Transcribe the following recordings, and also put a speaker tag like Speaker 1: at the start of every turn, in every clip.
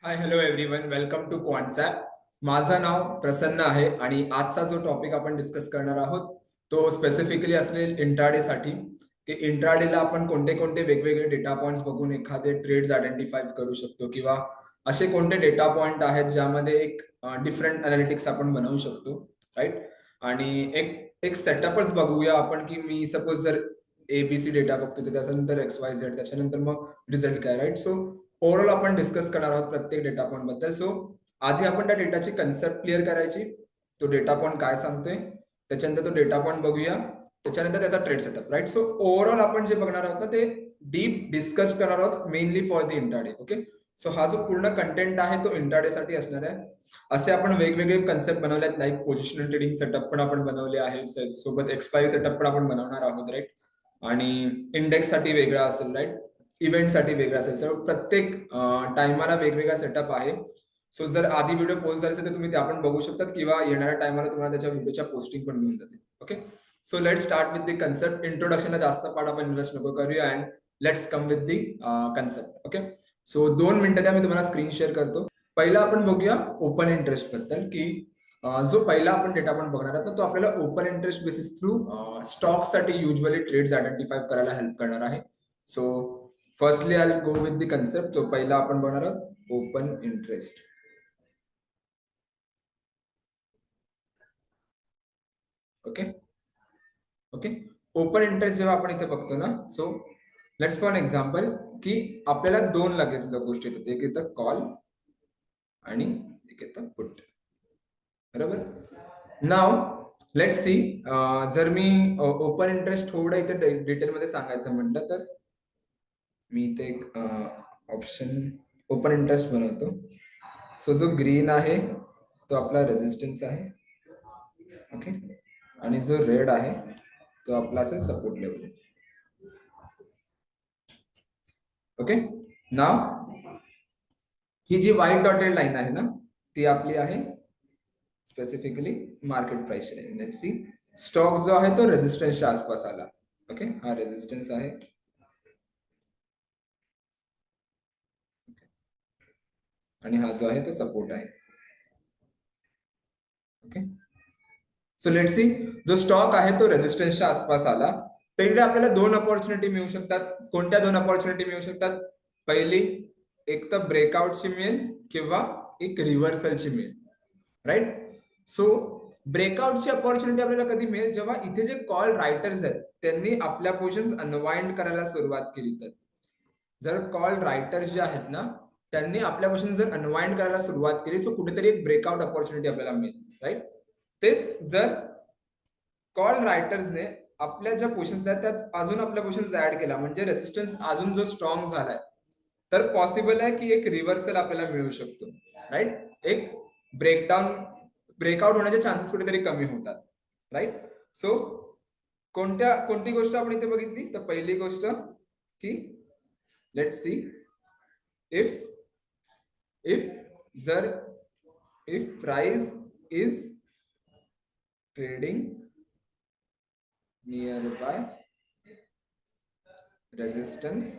Speaker 1: High hello everyone, welcome to Quantsapp. माझं नाव प्रसन्न आहे आणि आजचा जो टॉपिक आपण डिस्कस करणार आहोत तो स्पेसिफिकली असेल इंट्राडेसाठी. की इंट्राडेला आपण कोणते कोणते वेगवेगळे डेटा पॉइंट्स बघून एखादे ट्रेड्स आयडेंटिफाय करू शकतो किंवा असे कोणते डेटा पॉइंट आहेत ज्यामध्ये एक डिफरंट अनालिटिक्स आपण बनवू शकतो, राईट. आणि एक एक सेटअपच बघूया आपण की मी सपोज जर एबीसी डेटा बघतो तर त्याच्यानंतर XYZ त्याच्यानंतर मग रिझल्ट काय, राईट. सो ओव्हरऑल आपण डिस्कस करणार आहोत प्रत्येक डेटा पॉइंट बद्दल. सो आधी आपण त्या डेटाची कन्सेप्ट क्लिअर करायची, तो डेटा पॉइंट काय सांगतोय, त्याच्यानंतर तो डेटा पॉइंट बघूया, त्याच्यानंतर त्याचा trade setup, right. So overall आपण जे बघणार आहोत ना ते डीप डिस्कस करणार आहोत mainly for the intraday. Okay. So हा जो पूर्ण कंटेंट आहे तो इंट्राडे साठी असणार आहे. असे आपण वेगवेगळे कन्सेप्ट बनवले आहेत, लाईक पोझिशनल ट्रेडिंग सेटअप पण आपण बनवले आहे, सोबत एक्सपायरी सेटअप पण आपण बनवणार आहोत, राईट. आणि इंडेक्स साठी वेगळा असेल, राईट. इव्हेंटसाठी वेगळा असेल. सो प्रत्येक टायमाला वेगवेगळा सेटअप आहे. सो जर आधी व्हिडिओ पोस्ट झाले असेल तर तुम्ही ते आपण बघू शकतात किंवा येणाऱ्या टायमाला तुम्हाला त्याच्या व्हिडिओच्या पोस्टिंग पण घेऊन जातील. Okay. So let's start with the concept. इंट्रोडक्शनला जास्त पार्ट आपण इन्व्हेस्ट नको करूया and let's come with the concept. Okay. So 2 मिनिटं द्या, मी तुम्हाला स्क्रीन शेअर करतो. पहिला आपण बघूया ओपन इंटरेस्ट बद्दल, की जो पहिला आपण डेटा पॉइंट बघणार आहोत ना तो आपल्याला open interest basis through stocks साठी युजली ट्रेड्स आयडेंटिफाय करायला हेल्प करणार आहे. So firstly I will go with the concept. जो पहिला आपण बघणार आहोत open interest. Okay okay. Open interest जेव्हा आपण इथे बघतो ना, सो लेट्स फॉर एक्झाम्पल की आपल्याला दोन लगेच गोष्टी येतात. एक येतं कॉल आणि एक येतं पुट, बरोबर. Now let's see. जर मी ओपन इंटरेस्ट थोडं इथे डिटेलमध्ये सांगायचं म्हटलं तर मी इथे एक ऑप्शन ओपन इंटरेस्ट बनवतो. सो जो ग्रीन आहे तो आपला रेजिस्टन्स आहे, ओके. आणि जो रेड आहे तो आपला असेल सपोर्ट लेवल. ओके. नाव ही जी व्हाईट डॉटेड लाईन आहे ना ती आपली आहे specifically market price range. Let's see. Stock जो आहे तो रेजिस्टन्सच्या आसपास आला. ओके. हा रेजिस्टन्स आहे आणि हा जो आहे तो सपोर्ट आहे. ओके. So let's C. जो स्टॉक आहे तो रेजिस्टन्सच्या आसपास आला तर इकडे आपल्याला दोन अपॉर्च्युनिटी मिळू शकतात. कोणत्या दोन अपॉर्च्युनिटी मिळू शकतात? पहिली, एक तर ब्रेकआउटची मिळेल किंवा एक रिव्हर्सलची मिळेल, राईट. सो ब्रेकआउटची अपॉर्च्युनिटी आपल्याला कधी मिळेल? जेव्हा इथे जे कॉल रायटर्स आहेत त्यांनी आपल्या पोझिशन्स अनवाइंड करायला सुरुवात केली तर. जर कॉल रायटर्स जे आहेत ना त्यांनी आपल्या पोझिशन्स जर अनवाइंड करायला सुरुवात केली, सो कुठेतरी एक ब्रेकआउट अपॉर्च्युनिटी आपल्याला मिळेल, राईट. तेच जर कॉल रायटर्सने आपल्या ज्या पोझिशन्स आहेत त्यात अजून आपल्या पोझिशन्स ऍड केला म्हणजे रेजिस्टन्स अजून जो स्ट्रॉंग झालाय तर पॉसिबल आहे की एक रिव्हर्सल आपल्याला मिळू शकतो, राईट. एक ब्रेकआउट होण्याचे चान्सेस कुठेतरी कमी होतात, राईट. सो कोणती गोष्ट आपण इथे बघितली तर पहिली गोष्ट की लेट्स सी. इफ जर if price is trading nearby resistance,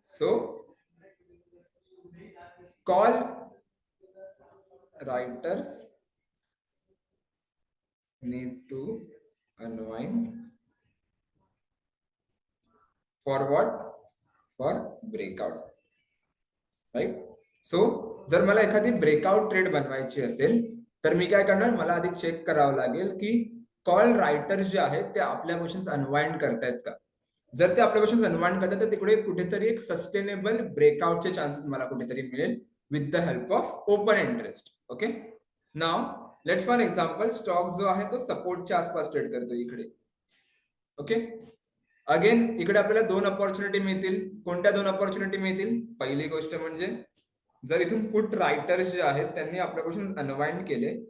Speaker 1: so call writers need to unwind for what? For breakout, right. So जर मला एखादी ब्रेकआउट ट्रेड बनवायची असेल तर मी काय करणार, मला आधी चेक करावं लागेल की कॉल रायटर्स जे आहेत ते आपल्या पोझिशन्स अनवाइंड करतायत का. जर ते आपल्या पोझिशन्स अनवाइंड करतात तर तिकडे कुठेतरी एक सस्टेनेबल ब्रेकआउटचे चान्सेस मला कुठेतरी मिळेल with the help of open interest. Okay. Now let's for example stock जो आहे तो सपोर्टच्या आसपास ट्रेड करतो इकडे. ओके. अगेन इकडे आपल्याला दोन अपॉर्च्युनिटी मिळतील. कोणत्या दोन अपॉर्च्युनिटी मिळतील? पहिली गोष्ट म्हणजे जर इथून पुट रायटर्स जे आहेत त्यांनी आपल्या पोझिशन्स अनवाइंड केले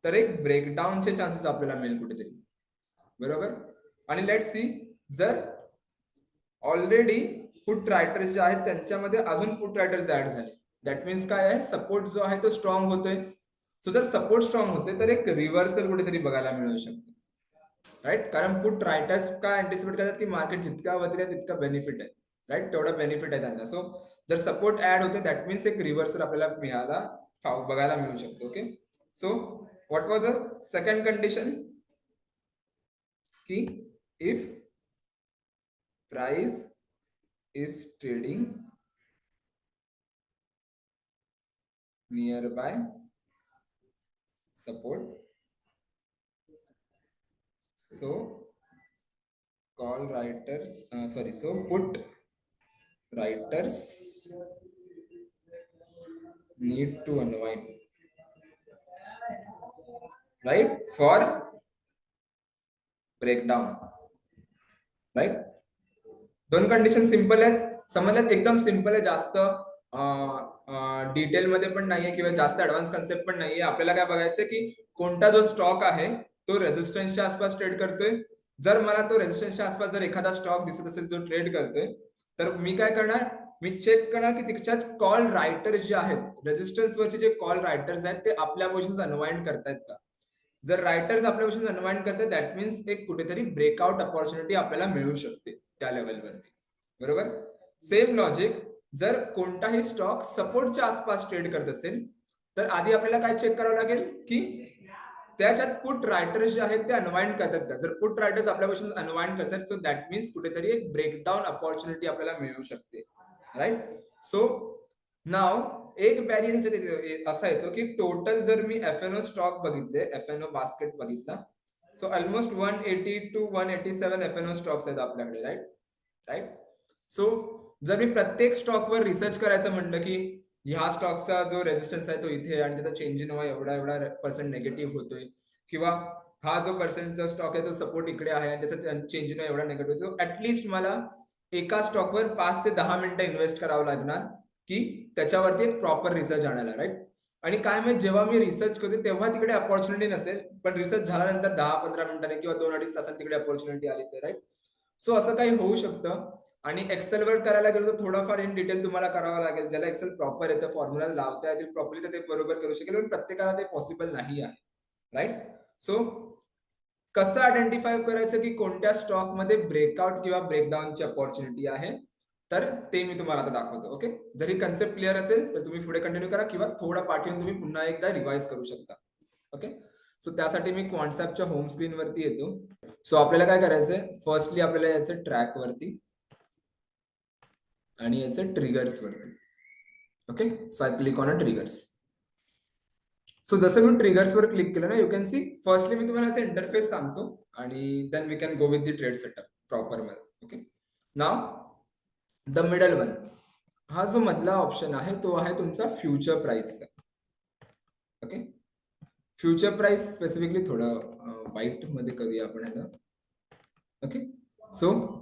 Speaker 1: तर एक ब्रेकडाऊनचे चान्सेस आपल्याला मिळेल कुठेतरी, बरोबर. आणि लेट सी. जर ऑलरेडी पुट रायटर्स जे आहेत त्यांच्यामध्ये अजून पुट रायटर्स ऍड झाले, दॅट मीन्स काय आहे, सपोर्ट जो आहे तो स्ट्रॉंग होतोय. सो जर सपोर्ट स्ट्रॉंग होते तर एक रिव्हर्सल कुठेतरी बघायला मिळू शकतो, राईट. कारण पुट रायटर्स काय अँटिसिपेट करतात की मार्केट जितका वरती आहे तितका बेनिफिट आहे, राईट, तेवढा बेनिफिट आहे त्यांना. सो जर सपोर्ट ऍड होते दॅट मीन्स एक रिव्हर्सल आपल्याला बघायला मिळू शकतो. Okay, so what was a second condition, की if price is trading near by support, so put writers need to unwind, right, for breakdown, right. दोन कंडिशन सिंपल आहेत, समजल्यात, एकदम सिंपल आहे, जास्त डिटेल मध्ये पण नाहीये किंवा जास्त ऍडव्हान्स कन्सेप्ट पण नाहीये. आपल्याला काय बघायचं की कोणता जो स्टॉक आहे तो रेझिस्टन्सच्या आसपास ट्रेड करतोय. जर मला तो रेझिस्टन्सच्या आसपास जर एखादा स्टॉक दिसत असेल जो ट्रेड करतोय, तर मी काय करणार, मी चेक करणार की त्याच्यात कॉल रायटर्स जे आहेत, रेझिस्टन्स वरचे जे कॉल रायटर्स आहेत ते आपल्या पोझिशन अनवाइंड करतायत का. जर रायटर्स आपल्या पोझिशन अनवाइंड करतात दॅट मीन्स एक कुठेतरी ब्रेकआउट अपॉर्च्युनिटी आपल्याला मिळू शकते त्या लेवलवरती, बरोबर. सेम लॉजिक, जर कोणताही स्टॉक सपोर्टच्या आसपास ट्रेड करत असेल तर आधी आपल्याला काय चेक करावं लागेल की त्याच्यात पुट रायटर्स जे आहेत ते अनवाइंड करतात का. जर पुट रायटर्स आपल्यापासून अनवाइंड करतात सो दॅट मीन्स कुठेतरी एक ब्रेकडाऊन अपॉर्च्युनिटी आपल्याला मिळू शकते, राईट. सो नाव एक बॅरियर असा येतो की टोटल जर मी एफएनओ स्टॉक बघितले, एफएनओ बास्केट बघितला, so almost 180 to 187 FNO stocks आहेत आपल्याकडे, राईट राईट. सो जर मी प्रत्येक स्टॉकवर रिसर्च करायचं म्हटलं की ह्या स्टॉकचा जो रेजिस्टन्स आहे तो इथे आणि त्याचा चेंज इन एवढा एवढा पर्सेंट निगेटिव्ह होतोय, किंवा हा जो पर्सेंटचा स्टॉक आहे तो सपोर्ट इकडे आहे आणि त्याचा चेंज इन एवढा निगेटिव्ह होतो, ऍटलिस्ट मला एका स्टॉकवर 5 ते 10 मिनिटं इन्व्हेस्ट करावं लागणार की त्याच्यावरती एक प्रॉपर रिसर्च आणायला, राईट. आणि काय माहित, जेव्हा मी रिसर्च करतो तेव्हा तिकडे अपॉर्च्युनिटी नसेल, पण रिसर्च झाल्यानंतर 10-15 मिनिटांनी किंवा 2-2.5 तासांनी तिकडे अपॉर्च्युनिटी आली तर, राईट. सो असं काही होऊ शकतं. आणि एक्सेल वर करायला गेलो तर थोडंफार इन डिटेल तुम्हाला करावं लागेल. ज्याला एक्सेल प्रॉपर येतं, फॉर्म्युला लावता येतील प्रॉपरली, तर ते बरोबर करू शकेल, पण प्रत्येकाला ते पॉसिबल नाही आहे, राईट. सो कसं आयडेंटिफाय करायचं की कोणत्या स्टॉक मध्ये ब्रेकआउट किंवा ब्रेकडाऊनची अपॉर्च्युनिटी आहे, तर ते मी तुम्हाला आता दाखवतो. ओके, जरी कन्सेप्ट क्लिअर असेल तर तुम्ही पुढे कंटिन्यू करा किंवा थोडं पाठवून तुम्ही पुन्हा एकदा रिवाइज करू शकता. ओके, सो त्यासाठी मी क्वांटसॅपच्या होम स्क्रीन वरती येतो. सो आपल्याला काय करायचंय, फर्स्टली आपल्याला यायचं ट्रॅक वरती आणि याचं ट्रिगर्स वरती. Okay, so I click on a triggers. So जसं मी ट्रिगर्स वर क्लिक केलं ना, यू कॅन सी फर्स्टली मी तुम्हाला याचा इंटरफेस सांगतो आणि then we can go with the trade setup proper मध्ये. Okay, now the middle one, हा जो मधला ऑप्शन आहे तो आहे तुमचा फ्युचर प्राइसचा. ओके, फ्युचर प्राइस स्पेसिफिकली थोडं व्हाईट मध्ये करूया आपण ह्याला. ओके, सो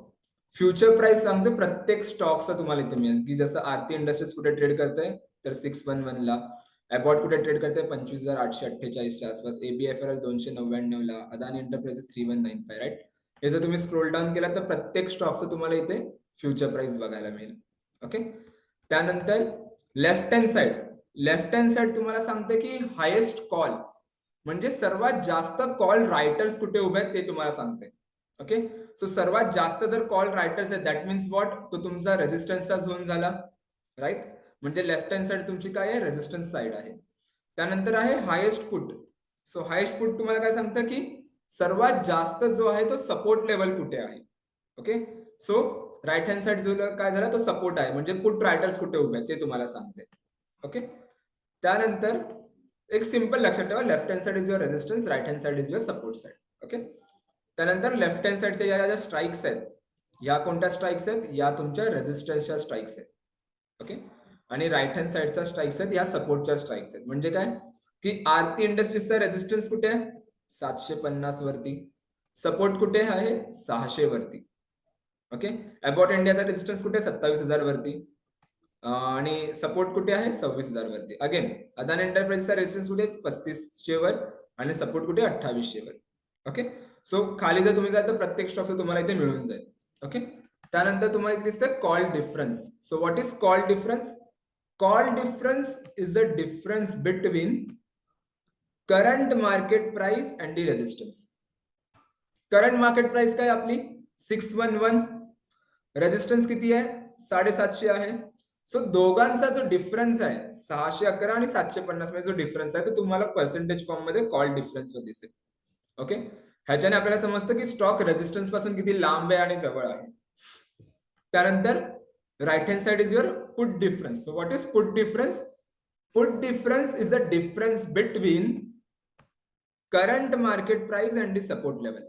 Speaker 1: फ्युचर प्राइस सांगतो प्रत्येक स्टॉकचा तुम्हाला इथे मिळेल, की जसं आरती इंडस्ट्रीज कुठे ट्रेड करतोय तर 611 ला, अबॉट कुठे ट्रेड करते 25,848 च्या आसपास, एबीएफएल 299 ला, अदानी एंटरप्राइजेस 3195, राईट. हे जर तुम्ही स्क्रोल डाऊन केला तर प्रत्येक स्टॉकचं तुम्हाला इथे फ्युचर प्राइस बघायला मिळेल. ओके, त्यानंतर लेफ्ट हँड साइड तुम्हाला सांगते की हायेस्ट कॉल, म्हणजे सर्वात जास्त कॉल रायटर्स कुठे उभे आहेत ते तुम्हाला सांगते. ओके, सो सर्वात जास्त जर कॉल रायटर्स आहेत दॅट मीन्स व्हॉट, तो तुमचा रेजिस्टन्सचा झोन झाला, राईट. म्हणजे लेफ्ट हँड साइड तुमची काय आहे, रेजिस्टन्स साइड आहे. त्यानंतर आहे highest put. So highest put तुम्हाला काय सांगतं की सर्वात जास्त जो आहे तो सपोर्ट लेवल कुठे आहे. Okay, so right hand side जो काय झाला तो सपोर्ट आहे, म्हणजे पुट रायटर्स कुठे उभे आहेत ते तुम्हाला सांगते. ओके, त्यानंतर एक सिंपल लक्षात ठेवा, left hand side is your resistance, right hand side is your support side. Okay, त्यानंतर लेफ्ट हँड साइडच्या या ज्या स्ट्राईक्स आहेत, या कोणत्या स्ट्राईक्स आहेत, या तुमच्या रेजिस्टन्सच्या स्ट्राईक्स आहेत. ओके, आणि राईट हँड साइडच्या स्ट्राईक्स आहेत या सपोर्टच्या स्ट्राईक्स आहेत. म्हणजे काय की आरती इंडस्ट्रीजचा रेजिस्टन्स कुठे आहे, 750 वरती, सपोर्ट कुठे आहे, 600 वरती. ओके, अबॉट इंडियाचा रेजिस्टन्स कुठे, 27,000 वरती, आणि सपोर्ट कुठे आहे, 26,000 वरती. अगेन अदानी एंटरप्राइजचा रेजिस्टन्स कुठे, 3500 वर, आणि सपोर्ट कुठे, 2800 वर. ओके, सो खाली जर तुम्ही जाल तर प्रत्येक स्टॉकचं तुम्हाला इथे मिळून जाईल. ओके, त्यानंतर तुम्हाला इथे दिसतं call difference. So what is call difference? Call difference is the difference between current market price and the resistance. Current market price काय आपली 611, रेजिस्टन्स किती आहे 750 आहे. सो दोघांचा जो डिफरन्स आहे 611 आणि 750 मध्ये जो डिफरन्स आहे तो तुम्हाला पर्सेंटेज फॉर्म मध्ये कॉल डिफरन्स दिसेल. ओके, ह्याच्याने आपल्याला समजतं की स्टॉक रेजिस्टन्स पासून किती लांब आहे आणि जवळ आहे. त्यानंतर right hand side is your put difference. So what is put difference? Put difference is a difference between current market price and the support level.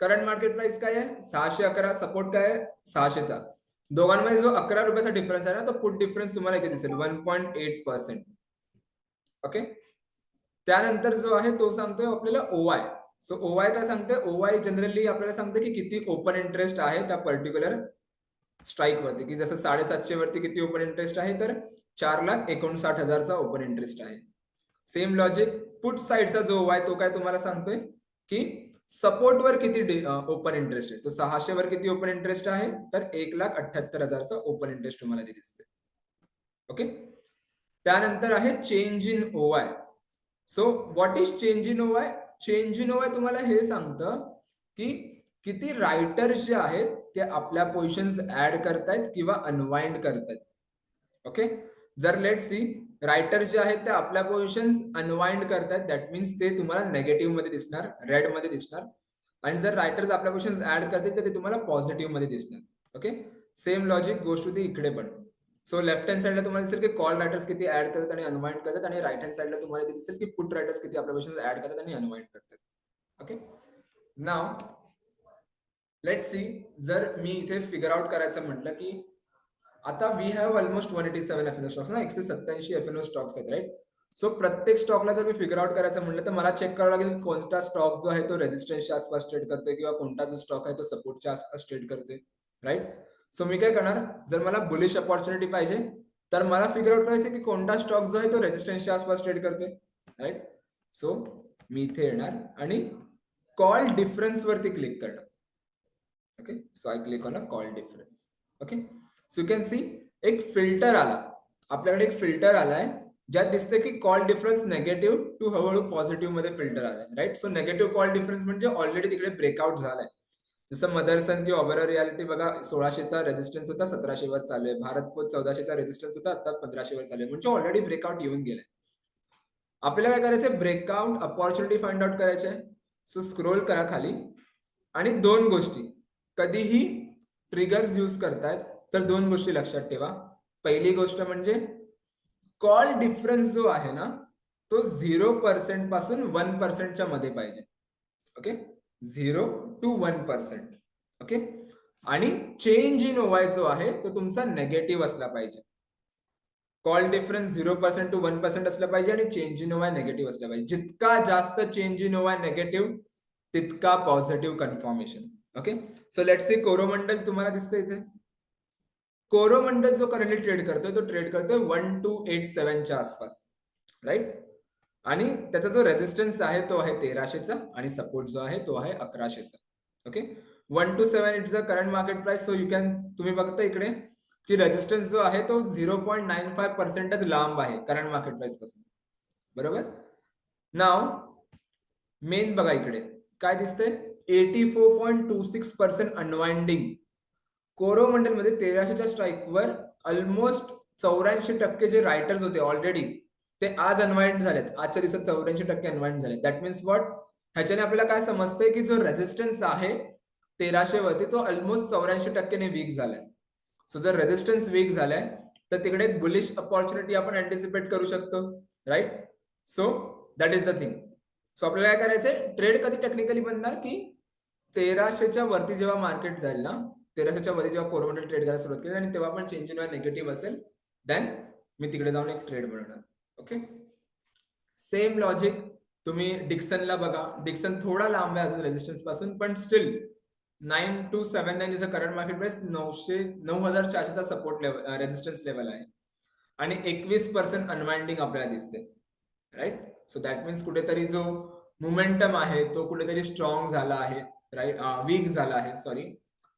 Speaker 1: Current market price काय आहे 611, सपोर्ट काय आहे 600चा. दोघांमध्ये जो 11 रुपयाचा डिफरन्स आहे ना तो पुट डिफरन्स तुम्हाला इथे दिसेल 1.8%. ओके, त्यानंतर जो आहे तो सांगतोय आपल्याला ओवाय. सो ओवाय काय सांगते? ओवाय जनरली आपल्याला सांगते की किती ओपन इंटरेस्ट आहे त्या पर्टिक्युलर स्ट्राईक वरती, की जसं 750 वरती किती ओपन इंटरेस्ट आहे तर 4,59,000चा ओपन इंटरेस्ट आहे. सेम लॉजिक पुट साइडचा जो ओवाय तो काय तुम्हाला सांगतोय की सपोर्ट वर किती ओपन इंटरेस्ट आहे. तो 600 वर किती ओपन इंटरेस्ट आहे तर 1,78,000चा ओपन इंटरेस्ट तुम्हाला ते दिसते. ओके, त्यानंतर आहे change in OI. So what is change in OI? Change in OI तुम्हाला हे सांगतं की किती रायटर्स जे आहेत ते आपल्या पोझिशन्स ऍड करतायत किंवा अनवाइंड करतायत. ओके, जर लेट सी रायटर्स जे आहेत ते आपल्या पोझिशन्स अनवाइंड करतायत, दॅट मीन्स ते तुम्हाला नेगेटिव्ह मध्ये दिसणार, रेड मध्ये दिसणार. आणि जर रायटर्स आपल्या पोझिशन्स ऍड करतील तर ते तुम्हाला पॉझिटिव्ह मध्ये दिसणार. ओके, सेम लॉजिक गोष्ट होती इकडे पण. सो लेफ्ट हँड साइडला तुम्हाला दिसेल की कॉल रायटर्स किती ऍड करतात आणि अनवाइंड करतात, आणि राईट हँड साइडला तुम्हाला ते दिसेल की पुट रायटर्स किती आपल्या पोझिशन्स ऍड करतात आणि अनवाइंड करतात. ओके, नाव लेट्स सी, जर मी इथे फिगर आउट करायचं म्हटलं की आता we have almost 187 FNO stocks ना, 187 एफएनओ स्टॉक्स आहेत, राईट. सो प्रत्येक स्टॉकला जर मी फिगर आउट करायचं म्हटलं तर मला चेक करावं लागेल कोणता स्टॉक जो आहे तो रेजिस्टन्सच्या आसपास ट्रेड करतोय किंवा कोणता जो स्टॉक आहे तो सपोर्टच्या आसपास ट्रेड करतोय, राईट. सो मी काय करणार, जर मला बुलिश अपॉर्च्युनिटी पाहिजे तर मला फिगर आउट करायचं की कोणता स्टॉक जो आहे तो रेजिस्टन्सच्या आसपास ट्रेड करतोय, राईट. सो मी इथे येणार आणि कॉल डिफरन्स वरती क्लिक करणार. Okay, so I click on a call difference. Okay, so you can see एक फिल्टर आला, आपल्याकडे एक फिल्टर आलाय ज्यात दिसते की कॉल डिफरन्स नेगेटिव्ह टू हळूहळू पॉझिटिव्ह मध्ये फिल्टर आलाय, right. So negative call difference म्हणजे ऑलरेडी तिकडे ब्रेकआउट झालाय. जसं मदरसन किंवा ओबेरॉय रियालिटी बघा 1600चा रेजिस्टन्स होता 1700 वर चालू आहे. भारत फोर्ज 1400चा रेजिस्टन्स होता आता 1500 वर चालू आहे, म्हणजे ऑलरेडी ब्रेकआउट येऊन गेलाय. आपल्याला काय करायचंय, ब्रेकआउट अपॉर्च्युनिटी फाइंड आउट करायचे. सो स्क्रोल करा खाली आणि दोन गोष्टी कधीही ट्रिगर्स यूज करतायत तर दोन गोष्टी लक्षात ठेवा. पहिली गोष्ट म्हणजे कॉल डिफरन्स जो आहे ना तो 0% पासून 1% मध्ये पाहिजे. Okay, 0 to 1%. ओके, आणि चेंज इन ओवाय जो आहे तो तुमचा नेगेटिव्ह असला पाहिजे. कॉल डिफरन्स 0% to 1% असला पाहिजे आणि चेंज इन ओवाय नेगेटिव्ह असला पाहिजे. जितका जास्त चेंज इन ओवाय नेगेटिव्ह तितका positive confirmation. Okay, so let's see Coromandel तुम्हाला दिसतंय इथे. कोरोमंडल जो करंटली ट्रेड करतोय तो ट्रेड करतोय 1287च्या आसपास, राईट. आणि त्याचा जो रेजिस्टन्स आहे तो आहे 1300चा आणि सपोर्ट जो आहे तो आहे 1100चा. Okay, 127 it's a current market price. So you can, तुम्ही बघता इकडे की रेजिस्टन्स जो आहे तो 0.95%च लांब आहे करंट मार्केट प्राइस पासून, बरोबर. नाव मेन बघा इकडे काय दिसतंय, 84.26% अनवाइंडिंग. कोरोमंडल मध्ये 1300च्या स्ट्राईकवर ऑलमोस्ट 84% जे रायटर्स होते ऑलरेडी ते आज अनवाइंड झालेत. आजच्या दिवसात 84% अनवाइंड झाले. दॅट मीन्स व्हॉट, ह्याच्याने आपल्याला काय समजतंय की जो रेजिस्टन्स आहे 1300 वरती तो ऑलमोस्ट 84% वीक झालाय. सो जर रेजिस्टन्स वीक झालाय तर तिकडे एक बुलिश अपॉर्च्युनिटी आपण अँटिसिपेट करू शकतो, right. So that is the thing. So आपल्याला काय करायचंय, ट्रेड कधी टेक्निकली बनणार की 1300च्या वरती जेव्हा मार्केट जाईल ना, 1300च्या वरती जेव्हा कोरोमंडल ट्रेड करायला सुरुवात केली आणि तेव्हा पण चेंज इन नेगेटिव्ह असेल देन मी तिकडे जाऊन एक ट्रेड बनवणार. ओके, सेम लॉजिक तुम्ही डिक्सनला बघा. डिक्सन थोडा लांब आहे अजून रेजिस्टन्स पासून, पण still 9279 is a current market price. 9400चा सपोर्ट लेवल, रेजिस्टन्स लेवल आहे आणि 21% अनवाइंडिंग आपल्याला दिसते, राईट. सो दॅट मीन्स कुठेतरी जो मोमेंटम आहे तो कुठेतरी स्ट्रॉंग झाला आहे, राईट, वीक झाला आहे, सॉरी,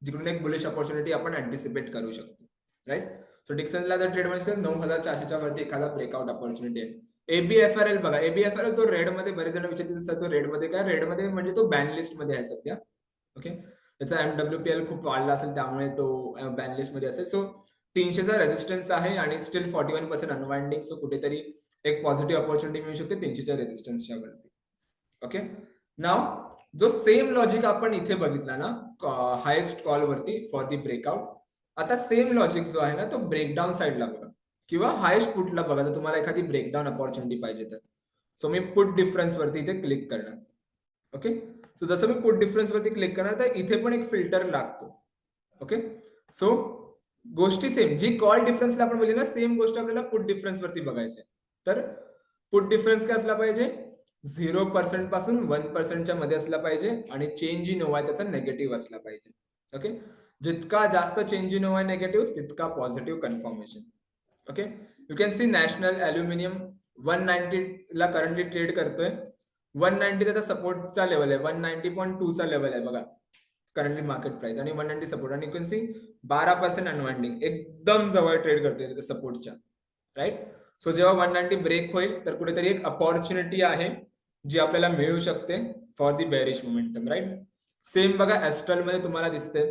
Speaker 1: जिकडून एक बुलिश अपॉर्च्युनिटी आपण अँटिसिपेट करू शकतो, राईट. सो डिक्सनला जर ट्रेड मध्ये 9400च्या वरती एखादा ब्रेकआउट अपॉर्च्युनिटी आहे. एबीएफआरएल बघा, एबीएफआरएल तो रेड मध्ये, बरेच जण विचारतात तो रेड मध्ये काय, रेड मध्ये म्हणजे तो बॅन लिस्ट मध्ये आहे सध्या. ओके, त्याचा MWPL खूप वाढला असेल त्यामुळे तो बॅन लिस्ट मध्ये असेल. सो 300चा रेजिस्टन्स आहे आणि स्टील 41% अनवाइंडिंग. सो कुठेतरी एक पॉझिटिव्ह अपॉर्च्युनिटी मिळू शकते 300च्या रेजिस्टन्सच्या वरती. ओके, नाव जो सेम लॉजिक आपण इथे बघितला ना हायेस्ट कॉल वरती फॉर दी ब्रेकआउट, आता सेम लॉजिक जो आहे ना तो ब्रेकडाऊन साईडला बघा किंवा हायेस्ट पुटला बघा जर तुम्हाला एखादी ब्रेकडाऊन अपॉर्च्युनिटी पाहिजे तर. सो मी पुट डिफरन्स वरती इथे क्लिक करणार. ओके, सो जसं मी पुट डिफरन्स वरती क्लिक करणार तर इथे पण एक फिल्टर लागतो. ओके, सो गोष्टी सेम जी कॉल डिफरन्सला आपण बोलली ना सेम गोष्ट आपल्याला पुट डिफरन्स वरती बघायची आहे. तर पुट डिफरन्स काय असला पाहिजे 0% पासून 1%च्या मध्ये असला पाहिजे आणि चेंज इन ओवाय त्याचा निगेटिव्ह असला पाहिजे. ओके, जितका जास्त चेंज इन ओवाय निगेटिव्ह तितका positive confirmation. Okay, you can see National Aluminium 190 ला करंटली ट्रेड करतोय. 190 त्याचा सपोर्टचा लेवल आहे, 190.2 चा लेवल आहे बघा करंटली मार्केट प्राइस आणि 190 सपोर्ट आणि यू कॅन सी 12% अनवाइंडिंग एकदम जवळ ट्रेड करतोय सपोर्टच्या. राईट, सो जेव्हा 190 ब्रेक होईल तर कुठेतरी एक अपॉर्च्युनिटी आहे जी आपल्याला मिळू शकते for the bearish momentum. Right, same बघा ऍस्ट्रल मध्ये तुम्हाला दिसते.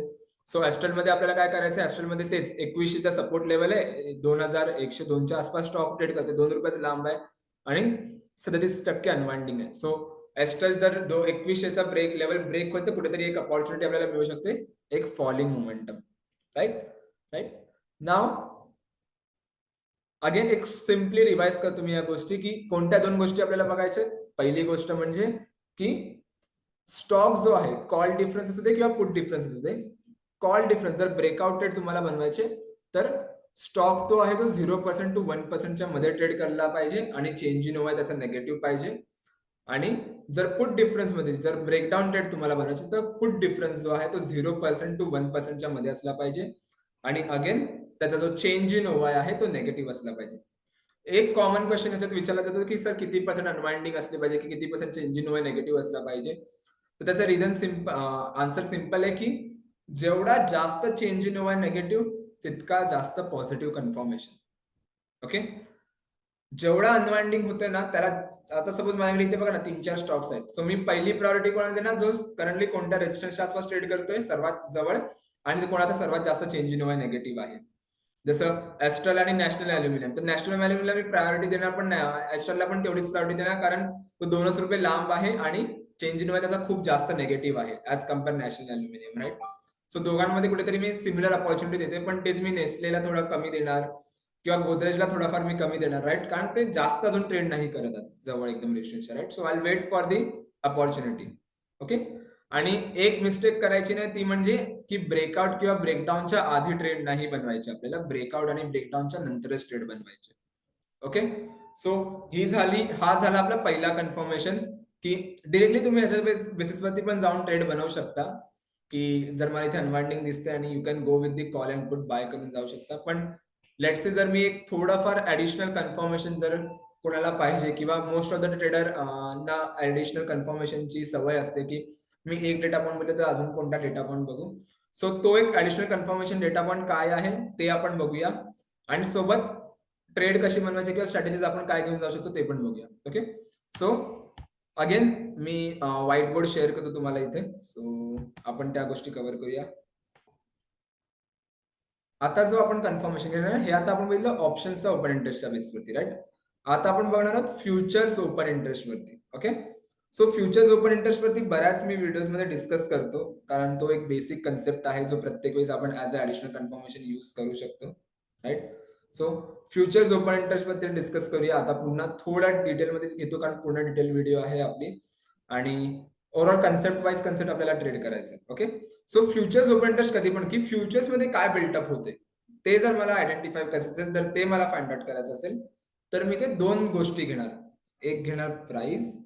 Speaker 1: सो ऍस्ट्रल मध्ये आपल्याला काय करायचं, ऍस्ट्रल मध्ये तेच 2100चा सपोर्ट लेवल आहे, 2102च्या आसपास स्टॉक ट्रेड करते, 2 रुपयाचा लांब आहे आणि 37% अनवाइंडिंग आहे. सो ऍस्ट्रल जर 2100चा ब्रेक लेवल ब्रेक होईल तर कुठेतरी एक अपॉर्च्युनिटी आपल्याला मिळू शकते, एक falling momentum. Right right, now again एक सिम्पली रिवाइज करतो मी या गोष्टी की कोणत्या दोन गोष्टी आपल्याला बघायच्या. पहिली गोष्ट म्हणजे की स्टॉक जो आहे कॉल डिफरन्स असू दे किंवा पुट डिफरन्स असू दे, कॉल डिफरन्स जर ब्रेकआउट ट्रेड तुम्हाला बनवायचे तर स्टॉक तो आहे जो 0% टू 1%च्या मध्ये ट्रेड करायला पाहिजे आणि चेंज इन ओवाय त्याचा निगेटिव्ह पाहिजे. आणि जर पुट डिफरन्स मध्ये जर ब्रेकडाऊन ट्रेड तुम्हाला बनायचे तर पुट डिफरन्स जो आहे तो 0% टू 1%च्या मध्ये असला पाहिजे आणि अगेन त्याचा जो चेंज इन ओवाय आहे तो निगेटिव्ह असला पाहिजे. एक कॉमन क्वेश्चन याच्यात विचारला जातो की सर किती पर्सेंट अनवाइंडिंग असले पाहिजे की किती percent change in OI negative असला पाहिजे. तर त्याचं रिझन आन्सर सिम्पल आहे की जेवढा जास्त चेंज इन ओवाय निगेटिव्ह तितका जास्त पॉझिटिव्ह कन्फर्मेशन. ओके, जेवढा अनवाइंडिंग होतं ना त्याला, आता सपोज माझ्याकडे इथे बघा ना 3-4 स्टॉक्स आहेत. सो मी पहिली प्रायोरिटी कोणाला देणार, जो करंटली कोणत्या रेजिस्टन्सच्या आसपास ट्रेड करतोय सर्वात जवळ आणि कोणाचा सर्वात जास्त चेंज इन ओवाय निगेटिव्ह आहे. जसं ऍस्ट्रल आणि नॅशनल अल्युमिनियम, तर नॅशनल अल्युमिनियमला मी प्रायोरिटी देणार पण नाही, ऍस्ट्रलला पण तेवढीच प्रायोरिटी देणार कारण तो 2च रुपये लांब आहे आणि चेंज इन ओवाय त्याचा खूप जास्त निगेटिव्ह आहे as compare National Aluminium. Right, so दोघांमध्ये कुठेतरी मी सिमिलर अपॉर्च्युनिटी देते, पण तेच मी नेसलेला थोडा कमी देणार किंवा गोदरेजला थोडाफार मी कमी देणार. राईट, कारण ते जास्त अजून ट्रेड नाही करत जवळ एकदम रेजिस्टन्सच्या. Right, so I wait for the opportunity. Okay, आणि एक मिस्टेक करायची नाही ती म्हणजे की ब्रेकआउट किंवा ब्रेकडाऊनच्या आधी ट्रेड नाही बनवायचे आपल्याला, ब्रेकआउट आणि ब्रेकडाऊनच्या नंतरच ट्रेड बनवायचे. ओके, सो हा झाला आपला पहिला कन्फर्मेशन की डिरेक्टली तुम्ही ह्याच्या बेसिसवरती पण जाऊन ट्रेड बनवू शकता की जर मला इथे अनवाइंडिंग दिसते आणि you can go with the call and put buy करून जाऊ शकता. पण लेट्स से जर मी एक थोडाफार ऍडिशनल कन्फर्मेशन जर कोणाला पाहिजे किंवा मोस्ट ऑफ द ट्रेडर ना ऍडिशनल कन्फर्मेशनची सवय असते की मी एक डेटा पॉइंट बोललो तर अजून कोणता डेटा पॉइंट बघू. सो तो एक ऍडिशनल कन्फर्मेशन डेटा पॉइंट काय आहे ते आपण बघूया आणि सोबत ट्रेड कशी बनवायची किंवा स्ट्रॅटेजीज आपण काय घेऊन जाऊ शकतो ते पण बघूया. ओके, सो अगेन मी व्हाईट बोर्ड शेअर करतो तुम्हाला इथे, सो आपण त्या गोष्टी कव्हर करूया. आता जो आपण कन्फर्मेशन घेणार हे आता आपण बघितलं ऑप्शन्सचा ओपन इंटरेस्टच्या बेसवरती. राईट, आता आपण बघणार आहोत फ्युचर्स ओपन इंटरेस्ट वरती. Okay, so futures open interest वरती बऱ्याच मी व्हिडिओज मध्ये डिस्कस करतो कारण तो एक बेसिक कन्सेप्ट आहे जो प्रत्येक वेळेस आपण as a additional confirmation use करू शकतो. Right, so futures open interest बद्दल डिस्कस करूया. आता पुन्हा थोडा डिटेलमध्येच घेतो कारण पूर्ण डिटेल व्हिडिओ आहे आपली आणि ओव्हरऑल कन्सेप्ट आपल्याला ट्रेड करायचं. Okay, so futures open interest कधी पण की फ्युचर्स मध्ये काय बिल्टअप होते ते जर मला आयडेंटिफाय करायचं असेल तर ते मला फाइंड आउट करायचं असेल तर मी ते दोन गोष्टी घेणार. एक घेणार प्राइस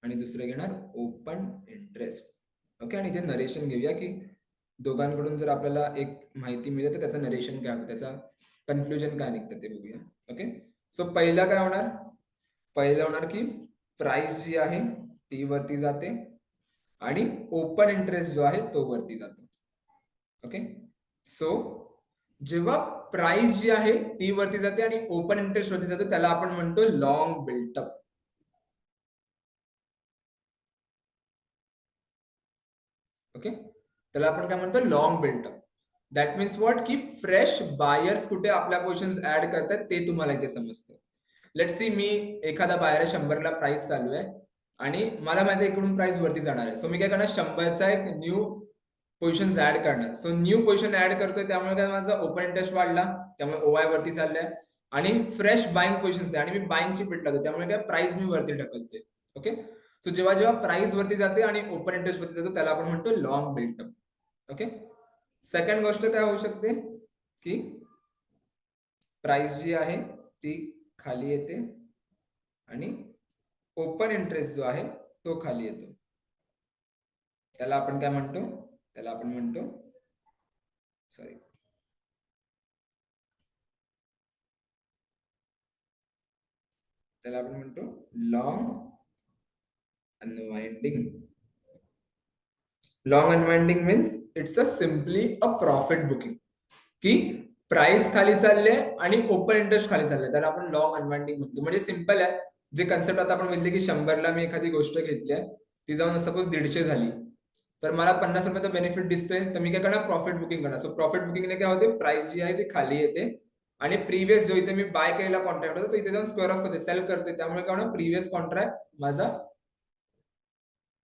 Speaker 1: आणि दुसरे घेणार ओपन इंटरेस्ट. ओके, आणि इथे नरेशन घेऊया की दोघांकडून जर आपल्याला एक माहिती मिळते तर त्याचं नरेशन काय होतं, त्याचा कन्क्लुजन काय निघतं ते बघूया. ओके, सो पहिला काय होणार, पहिलं होणार की प्राइस जी आहे ती वरती जाते आणि ओपन इंटरेस्ट जो आहे तो वरती जातो. ओके, सो जेव्हा प्राइस जी आहे ती वरती जाते आणि ओपन इंटरेस्ट वरती जाते त्याला आपण म्हणतो लॉंग बिल्टअप. ओके, त्याला आपण काय म्हणतो long built up. That means what की फ्रेश बायर्स कुठे आपल्या पोझिशन्स ऍड करतात ते तुम्हाला इथे समजतं. लेट्स सी, मी एखादा बायर 100 ला प्राइस चालू आहे आणि मला माहिती आहे इकडून प्राइस वरती जाणार आहे. सो मी काय करणार, 100चा एक न्यू पोझिशन्स ऍड करणार. सो न्यू पोझिशन ऍड करतोय त्यामुळे काय माझा ओपन इंटरेस्ट वाढला, त्यामुळे ओवाय वरती चाललाय आणि फ्रेश बाईंग पोझिशन्स आहे आणि मी बाईंगची पिट लावतो त्यामुळे काय प्राइस मी वरती ढकलते. ओके, सो जेव्हा जेव्हा प्राइस वरती जाते आणि ओपन इंटरेस्ट वरती जातो त्याला आपण म्हणतो लॉंग बिल्टअप. ओके, सेकंड गोष्ट काय होऊ शकते की प्राइस जी आहे ती खाली येते आणि ओपन इंटरेस्ट जो आहे तो खाली येतो. त्याला आपण काय म्हणतो, त्याला आपण म्हणतो सॉरी त्याला आपण म्हणतो long unwinding. Long unwinding means it's a simply a profit booking, की प्राइस खाली चालले आणि ओपन इंटरेस्ट खाली चालले, त्याला आपण लॉंग अनवाइंडिंग म्हणतो. म्हणजे सिंपल आहे, जे कन्सेप्ट आता आपण म्हणले की 100ला मी एखादी गोष्ट घेतली आहे, ती जाऊन सपोज 150 झाली, तर मला 50 रुपयाचा बेनिफिट दिसतोय, तर मी काय करणार, प्रॉफिट बुकिंग करणार. सो प्रॉफिट बुकिंगने काय होते, प्राइस जी आहे ती खाली येते आणि प्रिव्हियस जो इथे मी बाय केलेला कॉन्ट्रॅक्ट होता तो इथे जाऊन स्क्वेअर ऑफ करते, सेल करते, त्यामुळे काय होणार, प्रिव्हियस कॉन्ट्रॅक्ट माझा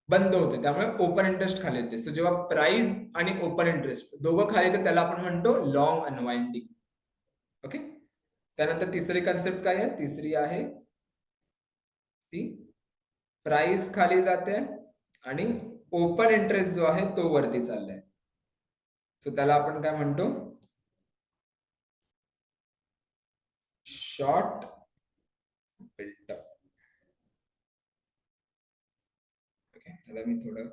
Speaker 1: बंद होते, त्यामुळे ओपन इंटरेस्ट खाली येते. सो जेव्हा प्राइस आणि ओपन इंटरेस्ट दोघं खाली येते त्याला आपण म्हणतो लॉंग अनवाइंडिंग. ओके, त्यानंतर तिसरी कन्सेप्ट काय आहे, तिसरी आहे ती प्राइस खाली जाते आणि ओपन इंटरेस्ट जो आहे तो वरती चाललाय. सो त्याला आपण काय म्हणतो, शॉर्ट बिल्टअप. ओके, त्याला मी थोडं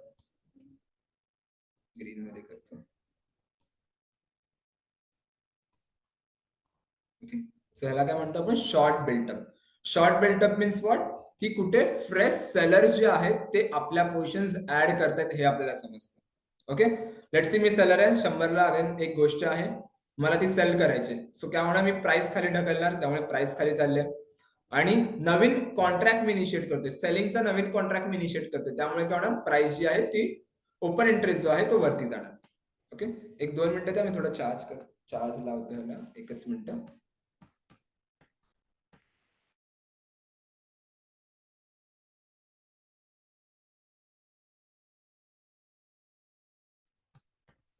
Speaker 1: ग्रीन मध्ये करतो. ओके, सो ह्याला काय म्हणतो आपण, short built up. Short built up means what की कुठे फ्रेश सेलर जे आहेत ते आपल्या पोझिशन्स ऍड करतात हे आपल्याला समजतं. Okay, let's see, me seller आहे 100ला, अगेन एक गोष्ट आहे मला ती सेल करायची. सो काय होणार, मी प्राइस खाली ढकलणार त्यामुळे प्राइस खाली चालले आणि नवीन कॉन्ट्रॅक्ट मी इनिशिएट करते, सेलिंगचा नवीन कॉन्ट्रॅक्ट मी इनिशिएट करते, त्यामुळे काय होणार, प्राइस जी आहे ती ओपन इंटरेस्ट जो आहे तो वरती जाणार. ओके, एक 2 मिनिटं द्या, मी थोडा चार्ज लावतो ह्याला, एकच मिनिटं.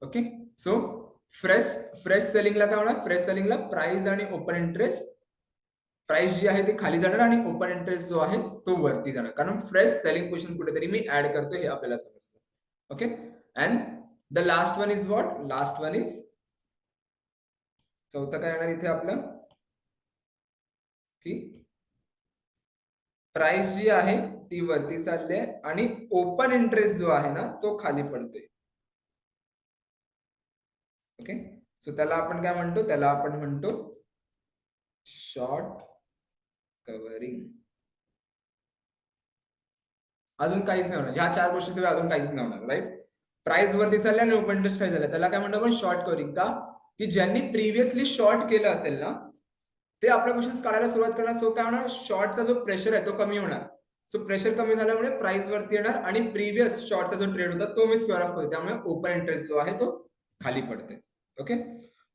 Speaker 1: ओके, सो फ्रेश सेलिंगला काय होणार, फ्रेश सेलिंगला प्राइस आणि ओपन इंटरेस्ट, प्राइस जी आहे ती खाली जाणार आणि ओपन इंटरेस्ट जो आहे तो वरती जाणार, कारण फ्रेश सेलिंग पोझिशन कुठेतरी मी ऍड करतो हे आपल्याला समजतं. Okay, and the last one is what, last one is, चौथं काय येणार इथे आपलं, की प्राइस जी आहे ती वरती चालली आहे आणि ओपन इंटरेस्ट जो आहे ना तो खाली पडतोय. ओके, सो त्याला आपण काय म्हणतो, त्याला आपण म्हणतो शॉर्ट कव्हरिंग. अजून काहीच नाही होणार, ह्या 4 गोष्टीशिवाय अजून काहीच नाही होणार, राईट. प्राइस वरती चालले आणि ओपन इंटरेस्ट काय झालं, त्याला काय म्हणतो आपण, शॉर्ट कव्हरिंग. का की ज्यांनी प्रिव्हियसली शॉर्ट केलं असेल ना ते आपल्या पोझिशन्स काढायला सुरुवात करणार. सो काय होणार, शॉर्टचा जो प्रेशर आहे तो कमी होणार. सो प्रेशर कमी झाल्यामुळे प्राइस वरती येणार आणि प्रिव्हियस शॉर्टचा जो ट्रेड होता तो मी स्क्वेअर ऑफ करतो, त्यामुळे ओपन इंटरेस्ट जो आहे तो खाली पडते. ओके,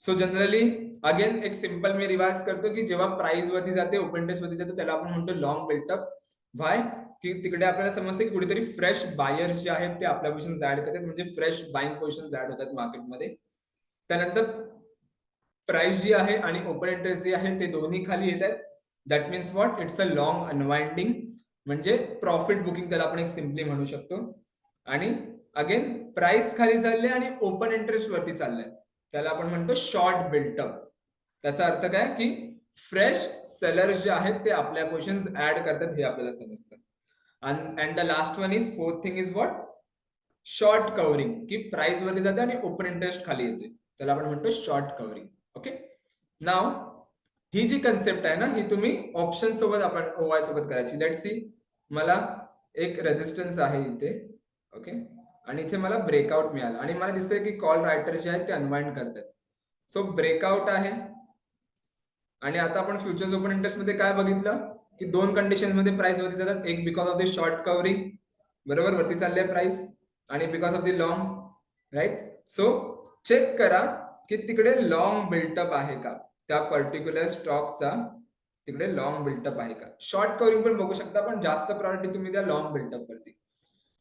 Speaker 1: सो जनरली अगेन एक सिंपल मी रिवाइज करतो की जेव्हा प्राइस वरती जाते, ओपन इंटरेस्ट वरती जाते, त्याला आपण म्हणतो लॉंग बिल्टअप. व्हाय, की तिकडे आपल्याला समजते की कुठेतरी फ्रेश बायर्स जे आहेत ते आपल्या पोझिशन्स ऍड करतात, म्हणजे फ्रेश बाईंग पोझिशन्स ऍड होतात मार्केटमध्ये. त्यानंतर प्राइस जी आहे आणि ओपन इंटरेस्ट जे आहे ते दोन्ही खाली येत आहेत. That means what, it's a long unwinding, म्हणजे प्रॉफिट बुकिंग त्याला आपण एक सिम्पली म्हणू शकतो. आणि अगेन प्राइस खाली चालले आणि ओपन इंटरेस्ट वरती चाललंय, त्याला आपण म्हणतो शॉर्ट बिल्टअप. त्याचा अर्थ काय की फ्रेश सेलर्स जे आहेत ते आपल्या पोझिशन्स ऍड करतात हे आपल्याला समजतं. And the last one is, fourth thing is what, short covering, की प्राइस वरती जाते आणि ओपन इंटरेस्ट खाली येते, त्याला आपण म्हणतो शॉर्ट कव्हरिंग. ओके, नाव ही जी कन्सेप्ट आहे ना ही तुम्ही ऑप्शन सोबत आपण ओवाय सोबत करायची. लेट्स सी, मला एक रेजिस्टन्स आहे इथे. ओके, आणि इथे मला ब्रेकआउट मिळाला आणि मला दिसतंय की कॉल रायटर जे आहेत ते अनवाइंड करतात. सो ब्रेकआउट आहे आणि आता आपण फ्युचर्स ओपन इंटरेस्ट मध्ये काय बघितलं की 2 कंडिशन्स मध्ये प्राइस वरती जातात, एक because of the short covering, बरोबर, वरती चालली आहे प्राइस, आणि because of the long right. So check करा की तिकडे लॉंग बिल्टअप आहे का, त्या पर्टिक्युलर स्टॉकचा तिकडे लॉंग बिल्टअप आहे का. शॉर्ट कव्हरिंग पण बघू शकता, पण जास्त प्रायोरिटी तुम्ही द्या लॉंग बिल्टअप वरती.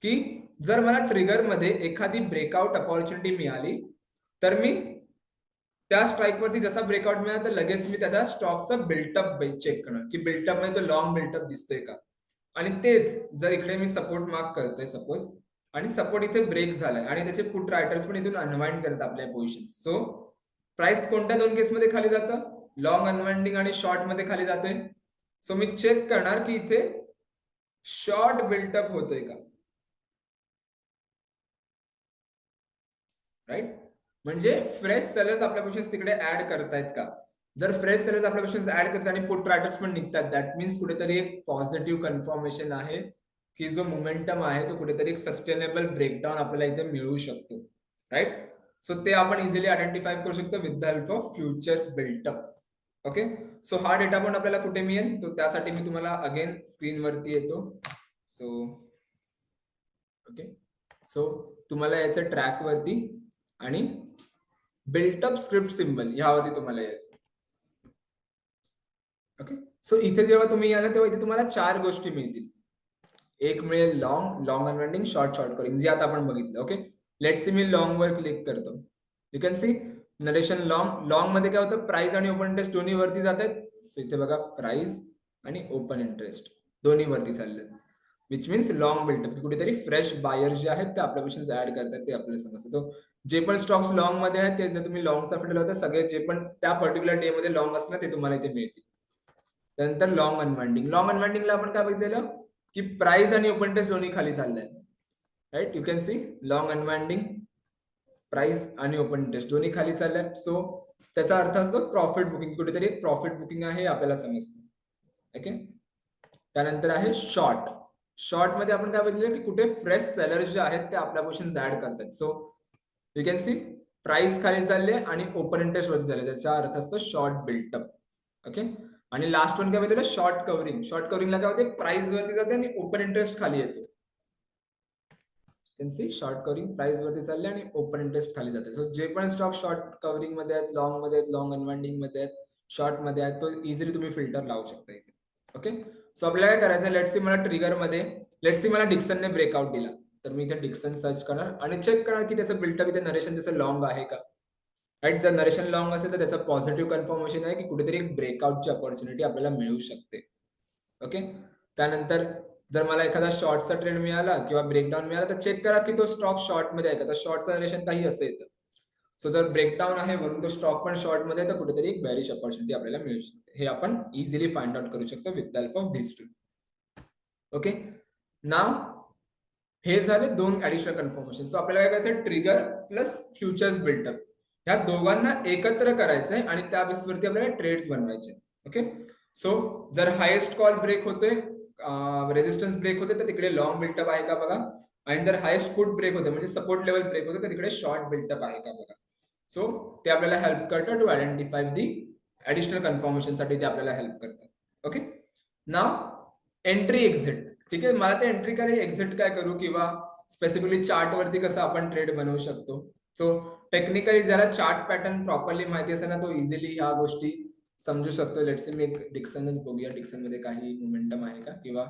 Speaker 1: की जर मला ट्रिगर मध्ये एखादी ब्रेकआउट अपॉर्च्युनिटी मिळाली तर मी त्या स्ट्राईक वरती जसा ब्रेकआउट मिळाला तर लगेच मी त्याचा स्टॉकचा बिल्टअप चेक करणार की बिल्टअप मध्ये तो लॉंग बिल्टअप दिसतोय का. आणि तेच जर इकडे मी सपोर्ट मार्क करतोय सपोज, आणि सपोर्ट इथे ब्रेक झालाय आणि त्याचे पुट रायटर्स पण इथून अनवाइंड करतात आपल्या पोझिशन, सो प्राइस कोणत्या दोन केसमध्ये खाली जातं, लॉंग अनवाइंडिंग आणि शॉर्ट मध्ये खाली जातोय. सो मी चेक करणार की इथे शॉर्ट बिल्टअप होतोय का. राईट. म्हणजे फ्रेश सेलर्स आपल्या पोझिशन तिकडे ऍड करतायत का. जर फ्रेश सेलर्स आपल्या पोझिशन ऍड करतात आणि पुट रायटर्स पण निघतात, दॅट मीन्स कुठेतरी एक पॉझिटिव्ह कन्फर्मेशन आहे की जो मोमेंटम आहे तो कुठेतरी एक सस्टेनेबल ब्रेकडाऊन आपल्याला इथे मिळू शकतो. राईट. सो ते आपण इझिली आयडेंटिफाय करू शकतो with the help of futures built up. Okay. So हा डेटा पण आपल्याला कुठे मिळेल, तो त्यासाठी मी तुम्हाला अगेन स्क्रीनवरती येतो. So okay. सो तुम्हाला याचं ट्रॅक वरती आणि बिल्टअप स्क्रिप्ट सिम्बल यावरती तुम्हाला यायचं. ओके. सो इथे जेव्हा तुम्ही याल तेव्हा इथे तुम्हाला 4 गोष्टी मिळतील. एक मिळेल लॉंग अनवाइंडिंग, शॉर्ट कव्हरिंग, जे आता आपण बघितलं. ओके. लेट्स सी मी लॉंग वर क्लिक करतो. You can C narration long मध्ये काय होतं, प्राइस आणि ओपन इंटरेस्ट दोन्ही वरती जात आहेत. सो इथे बघा प्राइस आणि ओपन इंटरेस्ट दोन्ही वरती चालले, विच मीन्स लॉंग बिल्टअप. कुठेतरी फ्रेश बायर्स जे आहेत ते आपल्या पोझिशन ऍड करतात, ते आपल्याला समजतं. सो जे पण स्टॉक्स लॉंग मध्ये आहेत ते जर तुम्ही लॉंगचा फिडल होता, सगळे जे पण त्या पर्टिक्युलर डे मध्ये लॉंग असणार ते तुम्हाला इथे मिळतील. त्यानंतर लॉंग अनवाइंडिंगला आपण काय बघितलेलं की प्राइस आणि ओपन इंटरेस्ट दोन्ही खाली चाललंय. Right. You can see long unwinding, price आणि ओपन इंटरेस्ट दोन्ही खाली चालल्यात. सो त्याचा अर्थ असतो प्रॉफिट बुकिंग, कुठेतरी एक प्रॉफिट बुकिंग आहे आपल्याला समजतं. ओके. त्यानंतर आहे शॉर्ट मध्ये आपण काय बघितलं की कुठे फ्रेश सेलर्स जे आहेत ते आपल्या पोझिशन ऍड करतात. So you can C price खाली चालले आणि ओपन इंटरेस्ट वरती झाले, त्याचा अर्थ असतो शॉर्ट बिल्टअप. ओके. आणि लास्ट वन काय बघितलं, शॉर्ट कव्हरिंगला काय होते, प्राइस वरती जाते आणि ओपन इंटरेस्ट खाली येतो. शॉर्ट कव्हरिंग प्राइस वरती चालले आणि ओपन इंटरेस्ट खाली जाते. सो जे पण स्टॉक शॉर्ट कव्हरिंग मध्ये आहेत, लॉंग मध्ये आहेत, लॉंग अनवाइंडिंग मध्ये आहेत, शॉर्ट मध्ये आहेत, तो इझिली तुम्ही फिल्टर लावू शकता इथे. ओके. सो आपल्याला काय करायचं, लेट्स सी मला ट्रिगर मध्ये मला डिक्सनने ब्रेकआउट दिला, तर मी इथे डिक्सन सर्च करणार आणि चेक करणार की त्याचं बिल्टअप इथे नरेशन त्याचं लॉंग आहे का. राईट. जर नरेशन लॉंग असेल तर त्याचं पॉझिटिव्ह कन्फर्मेशन आहे की कुठेतरी एक ब्रेकआउटची अपॉर्च्युनिटी आपल्याला मिळू शकते. ओके. त्यानंतर जर मला एखादा शॉर्टचा ट्रेंड मिळाला किंवा ब्रेकडाऊन मिळाला तर चेक करा की तो स्टॉक शॉर्ट मध्ये आहे का, तर शॉर्टचं नरेशन काही असेल. सो जर ब्रेकडाऊन आहे वरून तो स्टॉक पण शॉर्ट मध्ये, तर कुठेतरी एक बेरिश अपॉर्च्युनिटी आपल्याला मिळू शकते. हे आपण इझिली फाइंड आउट करू शकतो with the help of this two. Okay. Now हे झाले 2 ऍडिशनल कन्फर्मेशन. सो आपल्याला काय करायचं, ट्रिगर प्लस फ्युचर्स बिल्टअप ह्या दोघांना एकत्र करायचंय आणि त्या बेसवरती आपल्याला ट्रेड्स बनवायचे. ओके. सो जर हायेस्ट कॉल ब्रेक होतोय, रेजिस्टन्स ब्रेक होते, तर तिकडे लॉंग बिल्टअप आहे का बघा. आणि जर हायेस्ट पुट ब्रेक होते म्हणजे सपोर्ट लेवल ब्रेक होते, तर तिकडे शॉर्ट बिल्टअप आहे का बघा. सो ते आपल्याला हेल्प करतं to identify the additional confirmation साठी, ते आपल्याला हेल्प करतात. ओके. Now entry exit. ठीक आहे. मला ते एंट्री काय एक्झिट काय करू, किंवा स्पेसिफिकली चार्ट वरती कसं आपण ट्रेड बनवू शकतो. सो टेक्निकली ज्याला चार्ट पॅटर्न प्रॉपरली माहिती असेल ना, तो इझिली ह्या गोष्टी समजू शकतो. लेट्स मी एक डिक्सनच बघूया, डिक्सन मध्ये काही मोमेंटम आहे का किंवा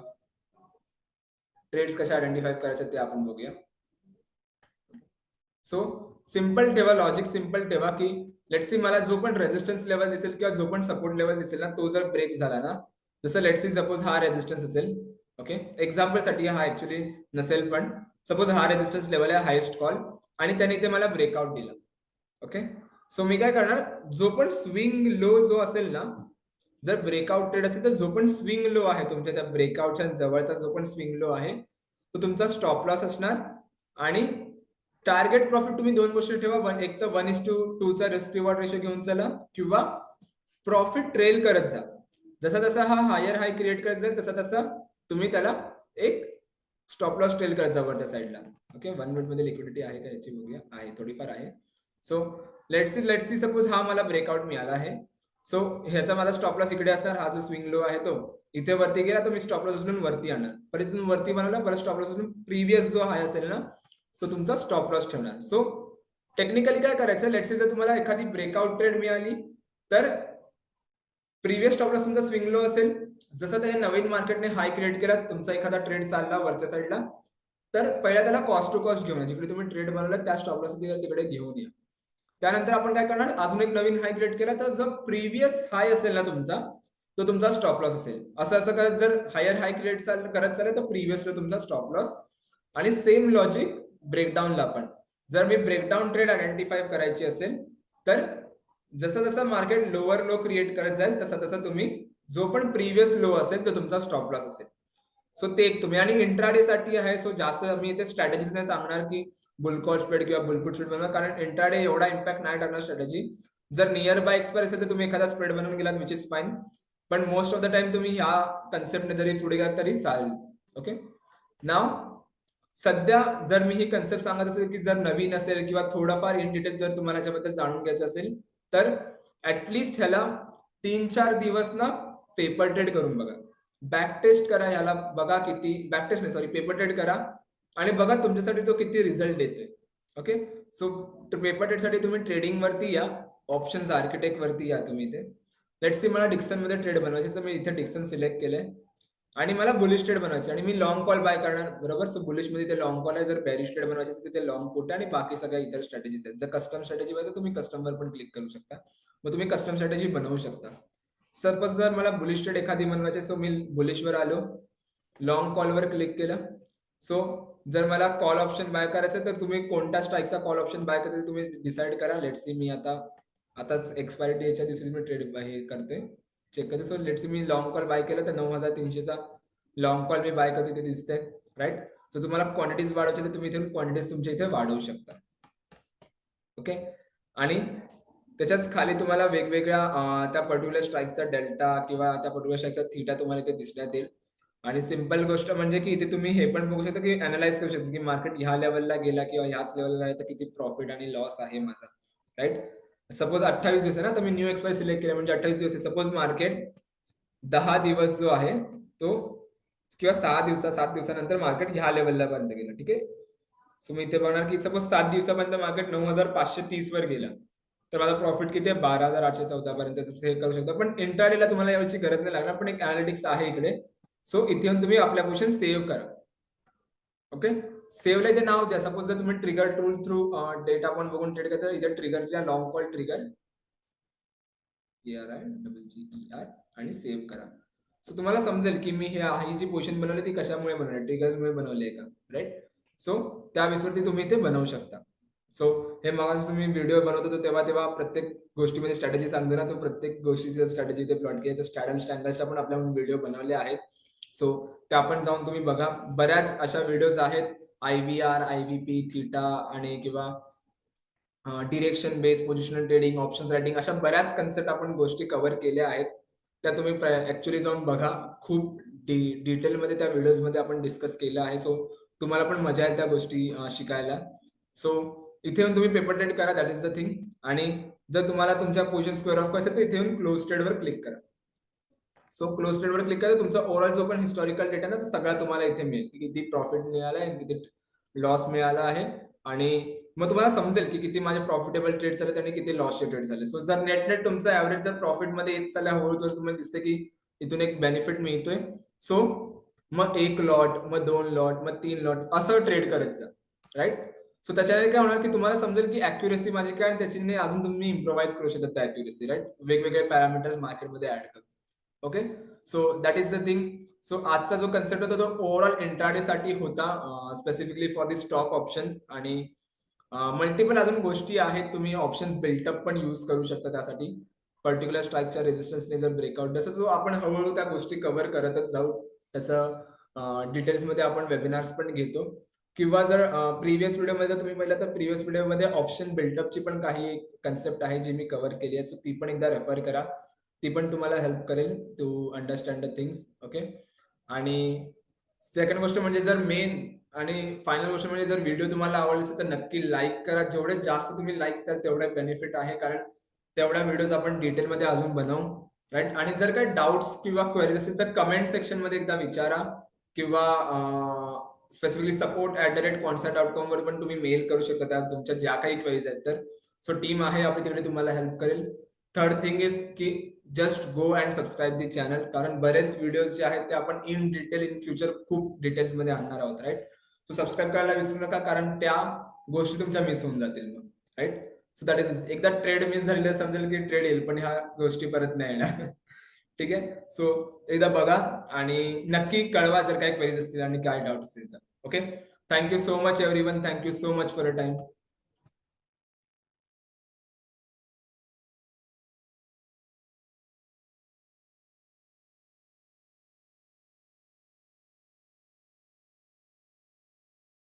Speaker 1: ट्रेड्स कशा आयडेंटिफाय करायचे ते आपण बघूया. सो सिंपल ठेवा, लॉजिक सिंपल ठेवा की लेट्स सी मला जो पण रेजिस्टन्स लेवल दिसेल किंवा जो पण सपोर्ट लेवल दिसेल ना, तो जर ब्रेक झाला ना, जसं लेट्स सी सपोज हा रेजिस्टन्स असेल. ओके. एक्झाम्पल साठी हा ऍक्च्युली नसेल, पण सपोज हा रेजिस्टन्स लेवल आहे हायेस्ट कॉल आणि त्याने इथे मला ब्रेकआउट दिला. ओके. सो मी काय करणार, जो पण स्विंग लो जो असेल ना, जर ब्रेकआउट ट्रेड असेल तर जो पण स्विंग लो आहे तुमच्या त्या ब्रेकआउटच्या जवळचा जो पण स्विंग लो आहे तो तुमचा स्टॉप लॉस असणार. आणि टार्गेट प्रॉफिट तुम्ही 2 गोष्टी ठेवा, एक तर 1:2 चा रिस्क रिवॉर्ड रेशो घेऊन चला, किंवा प्रॉफिट ट्रेल करत जा. जसा जसा हा हायर हाय क्रिएट करत जाईल तसा तसा तुम्ही त्याला एक स्टॉप लॉस ट्रेल करत जा वरच्या साईडला. ओके. 1 मिनिट मध्ये लिक्विडिटी आहे का याची बघूया. आहे, थोडीफार आहे. सो लेट्स सी सपोज हा मला ब्रेकआउट मिळाला आहे. सो ह्याचा माझा स्टॉप लॉस इकडे असणार, हा जो स्विंग लो आहे तो इथे वरती गेला, तर मी स्टॉप लॉस उचलून वरती आणणार, परत इथून वरती बनवला, परत स्टॉप लॉस उचलून प्रिव्हियस जो हाय असेल ना तो तुमचा स्टॉप लॉस ठेवणार. सो टेक्निकली काय करायचं, लेट्स से जर तुम्हाला एखादी ब्रेकआउट ट्रेड मिळाली तर प्रिव्हियस स्टॉप लॉस तुमचा स्विंग लो असेल, जसं त्याने नवीन मार्केटने हाय क्रिएट केला, तुमचा एखादा ट्रेड चालला वरच्या साईडला, तर पहिला त्याला कॉस्ट टू कॉस्ट घेऊन या, जिकडे तुम्ही ट्रेड बनवला त्या स्टॉप लॉस तिकडे घेऊन या. त्यानंतर आपण काय करणार, अजून एक नवीन हाय क्रिएट केला, तर जो प्रिव्हियस हाय असेल ना तुमचा, तो तुमचा स्टॉप लॉस असेल. असं करत जर हायर हाय क्रिएट करत चालेल तर प्रिव्हियसला तुमचा स्टॉप लॉस. आणि सेम लॉजिक ब्रेकडाऊनला पण, जर मी ब्रेकडाऊन ट्रेड आयडेंटिफाय करायची असेल तर जसं जसं मार्केट लोअर लो क्रिएट करत जाईल तसा तसा तुम्ही जो पण प्रिव्हियस लो असेल तो तुमचा स्टॉप लॉस असेल. सो ते एक तुम्ही, आणि इंट्राडे साठी आहे. सो जास्त मी इथे स्ट्रॅटेजीज नाही सांगणार की बुलकॉल स्प्रेड किंवा बुलपुट स्प्रेड बनवा, कारण इंट्राडे एवढा इम्पॅक्ट नाही करणार स्ट्रॅटेजी. जर नियर बाय एक्सपायर असेल तर तुम्ही एखादा स्प्रेड बनवून गेलात विच इज फाईन, पण मोस्ट ऑफ द टाइम तुम्ही ह्या कन्सेप्टने जरी पुढे गेलात तरी चालेल. ओके, नाव सध्या जर मी ही कन्सेप्ट सांगत असेल की जर नवीन असेल किंवा थोडंफार इन डिटेल जर तुम्हाला याच्याबद्दल जाणून घ्यायचं असेल तर ऍटलिस्ट ह्याला 3-4 दिवस ना पेपर ट्रेड करून बघा, बॅक टेस्ट करा, ह्याला बघा किती, बॅक टेस्ट नाही सॉरी, पेपर ट्रेड करा आणि बघा तुमच्यासाठी तो किती रिझल्ट देतोय. ओके, सो पेपर ट्रेड साठी तुम्ही ट्रेडिंग वरती या, ऑप्शन्स आर्किटेक्ट वरती या तुम्ही इथे. लेट्स सी मला डिक्सन मध्ये ट्रेड बनवायचे, तर मी इथे डिक्सन सिलेक्ट केलंय आणि मला बुलिश ट्रेड बनवायचे आणि मी लॉंग कॉल बाय करणार, बरोबर. सो बुलिश मध्ये ते लॉंग कॉल आहे, जर बेरिश ट्रेड बनवायचे असेल तर ते लॉंग पुट आहे आणि बाकी सगळ्या इतर स्ट्रॅटेजीज आहेत. जर कस्टम स्ट्रॅटेजी पाहिजे तर तुम्ही कस्टमवर पण क्लिक करू शकता, मग तुम्ही कस्टम स्ट्रॅटेजी बनवू शकता. सपोज जर मला बुलिश ट्रेड एखादी बनवायची, सो मी बुलिशवर आलो, लॉंग कॉलवर क्लिक केलं. सो जर मला कॉल ऑप्शन बाय करायचं तर तुम्ही कोणत्या स्ट्राईकचा कॉल ऑप्शन बाय करायचं तुम्ही डिसाईड करा. लेट्स सी मी आताच एक्सपायरी डेच्या दिवशी मी ट्रेड हे करते, चेक करते. सो लेट्स सी मी लॉंग कॉल बाय केलं तर 9300चा लॉंग कॉल मी बाय करतो, इथे दिसते, राईट. सो तुम्हाला क्वांटिटीज वाढवायचे तर तुम्ही इथे क्वांटिटीज तुमच्या इथे वाढवू शकता. ओके, आणि त्याच्याच खाली तुम्हाला वेगवेगळ्या त्या पर्टिक्युलर स्ट्राईकचा डेल्टा किंवा त्या पर्टिक्युलर स्ट्राईकचा थीटा तुम्हाला इथे दिसण्यात येईल. आणि सिंपल गोष्ट म्हणजे की इथे तुम्ही हे पण बघू शकता की अनालाइज करू शकता की मार्केट ह्या लेवलला गेला किंवा ह्याच लेवलला आहे तर किती प्रॉफिट आणि लॉस आहे माझा, राईट. सपोज 28 दिवस आहे ना, तर मी न्यू एक्सपायरी सिलेक्ट केलं म्हणजे 28 दिवस आहे. सपोज मार्केट 10 दिवस जो आहे तो किंवा 7 दिवसानंतर मार्केट ह्या लेवलला पर्यंत गेलं, ठीक आहे. सो मी इथे बघणार की सपोज 7 दिवसापर्यंत मार्केट 9530 वर गेला तर माझा प्रॉफिट किती आहे, 12814 पर्यंत हे करू शकतो. पण इंट्राडेला तुम्हाला याची गरज नाही लागणार, पण एक अनालिटिक्स आहे इकडे. सो इथे येऊन तुम्ही आपल्या पोझिशन सेव्ह करा. ओके, सेव्हला इथे नाव द्या. सपोज जर तुम्ही trigger tool through data point बघून ट्रेड करता, इथे ट्रिगर द्या, लॉंग कॉल ट्रिगर ARI आणि सेव्ह करा. सो तुम्हाला समजेल की मी ही जी पोझिशन बनवली ती कशामुळे बनवली, ट्रिगर्समुळे बनवली आहे का, राईट. सो त्या बेसवरती तुम्ही ते बनवू शकता. सो हे मग तुम्ही व्हिडिओ बनवतो तेव्हा प्रत्येक गोष्टीमध्ये स्ट्रॅटेजी सांगतो ना, तो प्रत्येक गोष्टीची स्ट्रॅटेजी ते प्लॉट केली, तर स्ट्रॅडल स्टँगल्सच्या पण आपल्या व्हिडिओ बनवले आहेत. सो त्या पण जाऊन तुम्ही बघा, बऱ्याच अशा व्हिडिओज आहेत, IVR, IVP, थीटा आणि किंवा direction base, positional trading, option writing, अशा बऱ्याच कन्सेप्ट आपण गोष्टी कव्हर केल्या आहेत. त्या तुम्ही ऍक्च्युअली जाऊन बघा, खूप डिटेलमध्ये त्या व्हिडिओजमध्ये आपण डिस्कस केलं आहे. सो तुम्हाला पण मजा येईल त्या गोष्टी शिकायला. सो इथे येऊन तुम्ही पेपर ट्रेड करा, दॅट इज द थिंग. आणि जर तुम्हाला तुमच्या पोझिशन स्क्वेअर ऑफ असेल तर इथे येऊन क्लोज ट्रेडवर क्लिक करा. सो क्लोज ट्रेडवर क्लिक करा, तुमचा ओव्हरऑल जो पण हिस्टॉरिकल डेटा ना तो सगळा तुम्हाला इथे मिळेल, की किती प्रॉफिट मिळाला आहे, किती लॉस मिळाला आहे, आणि मग तुम्हाला समजेल की किती माझे प्रॉफिटेबल ट्रेड झाले आणि किती लॉसचे ट्रेड झाले. सो जर नेट तुमचा ऍव्हरेज जर प्रॉफिट मध्ये येत चालला हळूहळू, तुम्हाला दिसते की इथून एक बेनिफिट मिळतोय. सो मग 1 लॉट, मग 2 लॉट, मग 3 लॉट असं ट्रेड करत जा, राईट. सो त्याच्याने काय होणार की तुम्हाला समजेल की अॅक्युरेसी माझी काय, आणि त्याच्याने अजून तुम्ही इम्प्रोव्हाइज करू शकता त्या अॅक्युरेसी, राईट, वेगवेगळे पॅरामीटर्स मार्केटमध्ये ऍड करून. Okay, so that is the thing. So आजचा जो कन्सेप्ट होता तो ओव्हरऑल इंट्राडे साठी होता, specifically for the stock options. आणि मल्टिपल अजून गोष्टी आहेत, तुम्ही ऑप्शन्स बिल्टअप पण यूज करू शकता त्यासाठी. पर्टिक्युलर स्ट्राईकच्या रेजिस्टन्सने जर ब्रेकआउट, जसं जो आपण हळूहळू त्या गोष्टी कव्हर करतच जाऊ, त्याचं डिटेल्समध्ये आपण वेबिनार्स पण घेतो. किंवा जर प्रिव्हियस व्हिडिओमध्ये तुम्ही पाहिलं तर प्रिव्हियस व्हिडिओमध्ये ऑप्शन बिल्टअपची पण काही कन्सेप्ट आहे जी मी कव्हर केली आहे. सो ती पण एकदा रेफर करा, ती पण तुम्हाला हेल्प करेल to understand the things. Okay, आणि सेकंड गोष्ट म्हणजे जर मेन आणि फायनल गोष्ट म्हणजे जर व्हिडिओ तुम्हाला आवडला असेल तर नक्की लाईक करा. जेवढे जास्त तुम्ही लाईक्स द्याल तेवढे बेनिफिट आहे, कारण तेवढ्या व्हिडिओज आपण डिटेलमध्ये अजून बनवू, राईट. आणि जर काही डाऊट्स किंवा क्वेरीज असेल तर कमेंट सेक्शन मध्ये एकदा विचारा, किंवा स्पेसिफिकली support@quantsat.com वर पण तुम्ही मेल करू शकता तुमच्या ज्या काही क्वेरीज आहेत तर. सो टीम आहे आपली तिकडे तुम्हाला हेल्प करेल. थर्ड थिंग इज की just go and subscribe the channel, कारण बरेच व्हिडिओज जे आहेत ते आपण इन डिटेल इन फ्युचर खूप डिटेल्स मध्ये आणणार आहोत, राईट. सो सबस्क्राईब करायला विसरू नका, कारण त्या गोष्टी तुमच्या मिस होऊन जातील मग, राईट. सो दॅट इज, एकदा ट्रेड मिस झालेलं समजेल की ट्रेड येईल, पण ह्या गोष्टी परत नाही येणार. ठीक आहे. सो एकदा बघा आणि नक्की कळवा जर काही क्वेरीज असतील आणि काय डाऊट असतील तर. Okay. Thank you so much everyone. Thank you so much for a time.